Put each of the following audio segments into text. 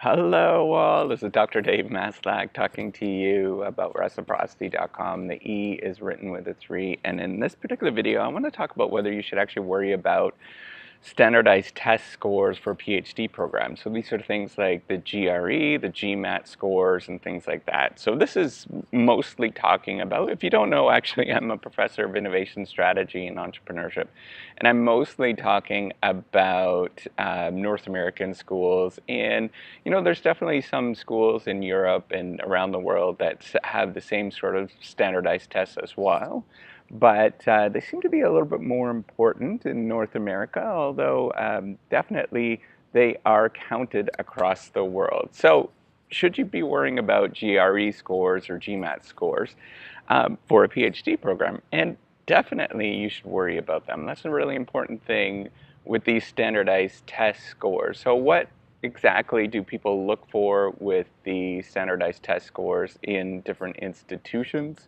Hello all, this is Dr. Dave Maslak talking to you about reciprocity.com. The E is written with a 3, and in this particular video I want to talk about whether you should actually worry about standardized test scores for PhD programs. So these are things like the GRE, the GMAT scores, and things like that. So this is mostly talking about, if you don't know, actually I'm a professor of innovation strategy and entrepreneurship, and I'm mostly talking about North American schools. And there's definitely some schools in Europe and around the world that have the same sort of standardized tests as well. But they seem to be a little bit more important in North America, although definitely they are counted across the world. So should you be worrying about GRE scores or GMAT scores for a PhD program? And definitely you should worry about them. That's a really important thing with these standardized test scores. So what exactly do people look for with the standardized test scores in different institutions?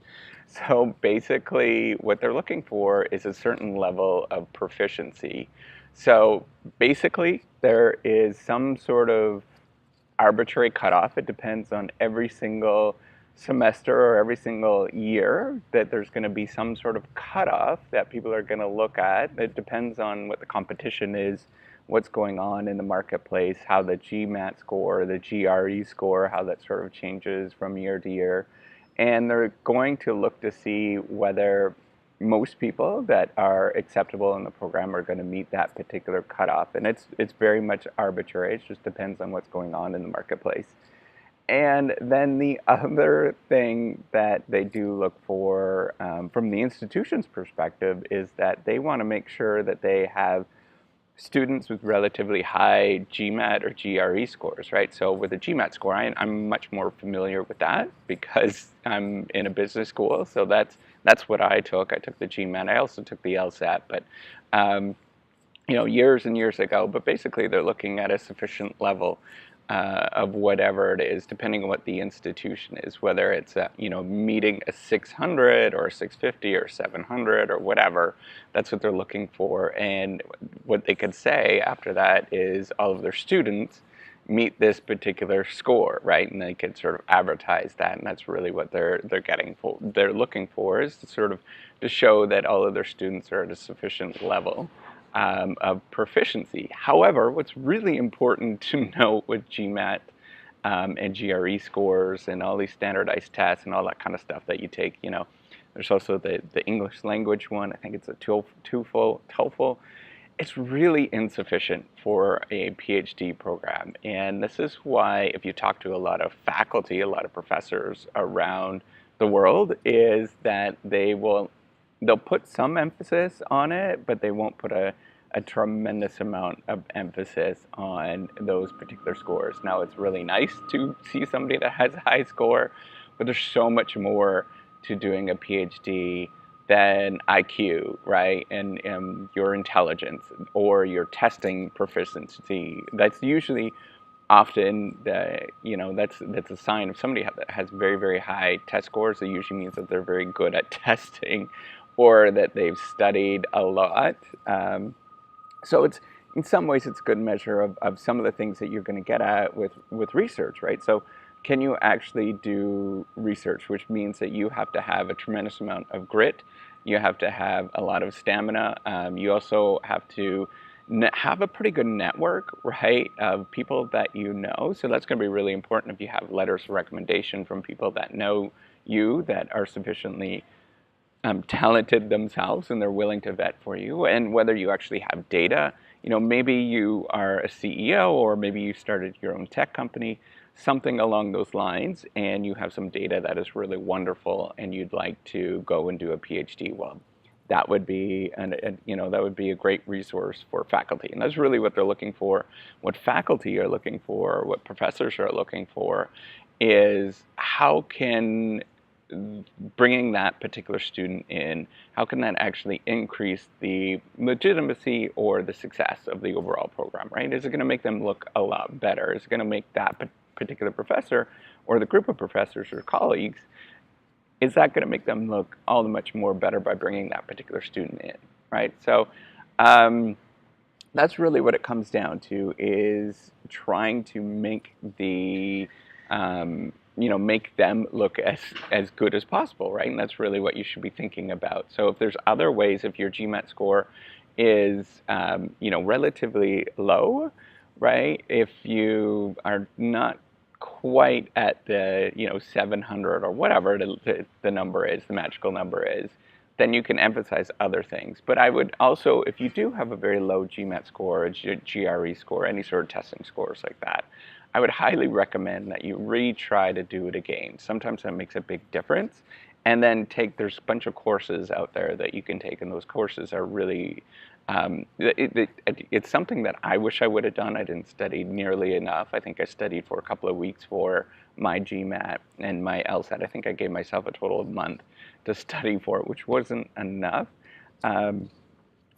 So basically what they're looking for is a certain level of proficiency. So basically there is some sort of arbitrary cutoff. It depends on every single semester or every single year that there's going to be some sort of cutoff that people are going to look at. It depends on what the competition is, what's going on in the marketplace, how the GMAT score, the GRE score, how that sort of changes from year to year. And they're going to look to see whether most people that are acceptable in the program are going to meet that particular cutoff. And it's very much arbitrary. It just depends on what's going on in the marketplace. And then the other thing that they do look for from the institution's perspective is that they want to make sure that they have students with relatively high GMAT or GRE scores, right? So with a GMAT score, I'm much more familiar with that because I'm in a business school. So that's what I took. I took the GMAT. I also took the LSAT, but years and years ago. But basically, they're looking at a sufficient level of whatever it is, depending on what the institution is, whether it's meeting a 600 or a 650 or 700 or whatever. That's what they're looking for. And what they could say after that is all of their students meet this particular score, right? And they could sort of advertise that, and that's really what they're looking for, is to sort of to show that all of their students are at a sufficient level of proficiency. However, what's really important to note with GMAT and GRE scores and all these standardized tests and all that kind of stuff that you take, there's also the English language one. I think it's a TOEFL. It's really insufficient for a PhD program. And this is why, if you talk to a lot of faculty, a lot of professors around the world, is that they'll put some emphasis on it, but they won't put a tremendous amount of emphasis on those particular scores. Now, it's really nice to see somebody that has a high score, but there's so much more to doing a PhD than IQ, right? And your intelligence or your testing proficiency. That's usually often that's a sign of somebody that has very, very high test scores. It usually means that they're very good at testing or that they've studied a lot. So in some ways it's a good measure of some of the things that you're going to get at with research, right? So can you actually do research, which means that you have to have a tremendous amount of grit, you have to have a lot of stamina, you also have to have a pretty good network, right, of people that you know. So that's going to be really important if you have letters of recommendation from people that know you, that are sufficiently talented themselves and they're willing to vet for you, and whether you actually have data. Maybe you are a CEO, or maybe you started your own tech company, something along those lines, and you have some data that is really wonderful and you'd like to go and do a PhD. Well, that would be a great resource for faculty, and that's really what they're looking for. What faculty are looking for, what professors are looking for, is how can bringing that particular student in, how can that actually increase the legitimacy or the success of the overall program, right? Is it going to make them look a lot better? Is it going to make that particular professor or the group of professors or colleagues, is that going to make them look all the much more better by bringing that particular student in, right? So that's really what it comes down to, is trying to make the make them look as good as possible, right? And that's really what you should be thinking about. So if there's other ways, if your GMAT score is relatively low, right? If you are not quite at the 700 or whatever the number is, the magical number is, then you can emphasize other things. But I would also, if you do have a very low GMAT score, a GRE score, any sort of testing scores like that, I would highly recommend that you retry to do it again. Sometimes that makes a big difference. And then there's a bunch of courses out there that you can take, and those courses are really, it's something that I wish I would have done. I didn't study nearly enough. I think I studied for a couple of weeks for my GMAT and my LSAT. I think I gave myself a total of a month to study for it, which wasn't enough.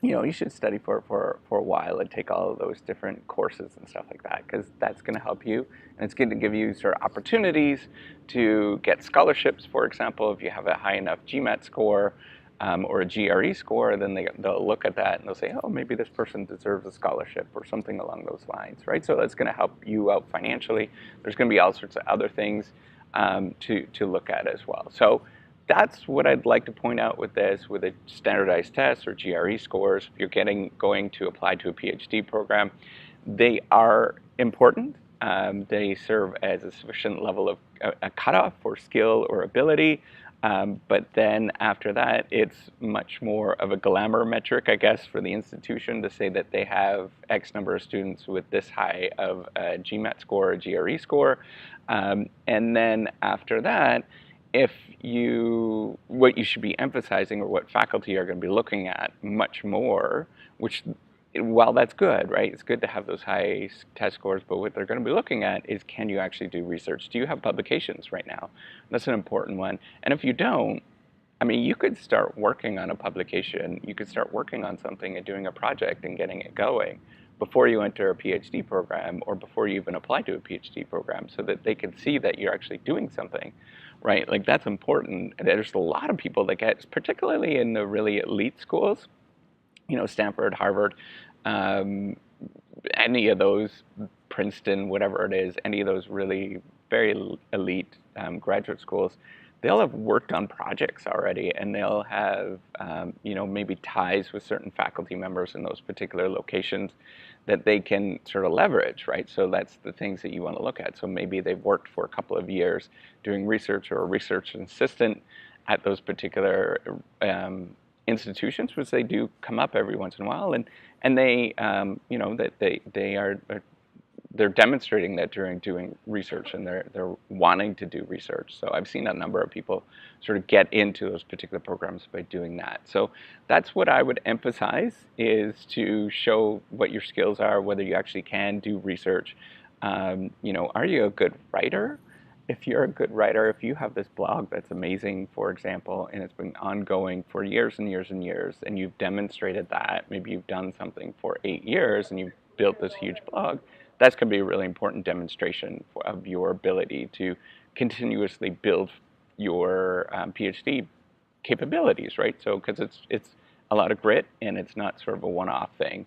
You should study for it for a while and take all of those different courses and stuff like that, because that's going to help you, and it's going to give you sort of opportunities to get scholarships. For example, if you have a high enough GMAT score or a GRE score, then they'll look at that and they'll say, oh, maybe this person deserves a scholarship or something along those lines, right? So that's going to help you out financially. There's going to be all sorts of other things to look at as well. So that's what I'd like to point out with this, with a standardized test or GRE scores. If you're going to apply to a PhD program, they are important. They serve as a sufficient level of a cutoff for skill or ability. But then after that, it's much more of a glamour metric, I guess, for the institution to say that they have X number of students with this high of a GMAT score or GRE score. And then after that, what you should be emphasizing, or what faculty are going to be looking at much more, which, while that's good, right? It's good to have those high test scores, but what they're going to be looking at is, can you actually do research? Do you have publications right now? That's an important one. And if you don't, I mean, you could start working on a publication. You could start working on something and doing a project and getting it going before you enter a PhD program, or before you even apply to a PhD program, so that they can see that you're actually doing something, right? Like, that's important. There's a lot of people that get, particularly in the really elite schools, Stanford, Harvard, any of those, Princeton, whatever it is, any of those really very elite graduate schools, they'll have worked on projects already, and they'll have, maybe ties with certain faculty members in those particular locations that they can sort of leverage, right? So that's the things that you want to look at. So maybe they've worked for a couple of years doing research, or a research assistant at those particular institutions, which they do come up every once in a while, and they, they're demonstrating that during doing research, and they're wanting to do research. So I've seen a number of people sort of get into those particular programs by doing that. So that's what I would emphasize, is to show what your skills are, whether you actually can do research. Are you a good writer? If you're a good writer, if you have this blog that's amazing, for example, and it's been ongoing for years and years and years, and you've demonstrated that, maybe you've done something for 8 years and you've built this huge blog, that's going to be a really important demonstration of your ability to continuously build your PhD capabilities, right? So, because it's a lot of grit, and it's not sort of a one-off thing.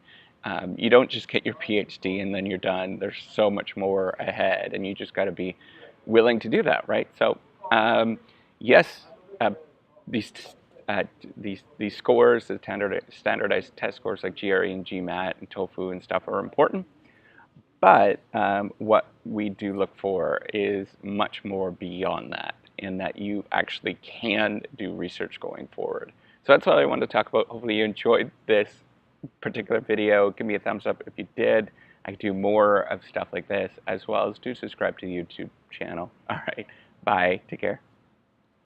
You don't just get your PhD and then you're done. There's so much more ahead, and you just got to be willing to do that, right? So, yes, these scores, the standardized test scores like GRE and GMAT and TOEFL and stuff, are important. But what we do look for is much more beyond that, in that you actually can do research going forward. So that's what I wanted to talk about. Hopefully you enjoyed this particular video. Give me a thumbs up if you did. I do more of stuff like this, as well as do subscribe to the YouTube channel. All right, bye. Take care.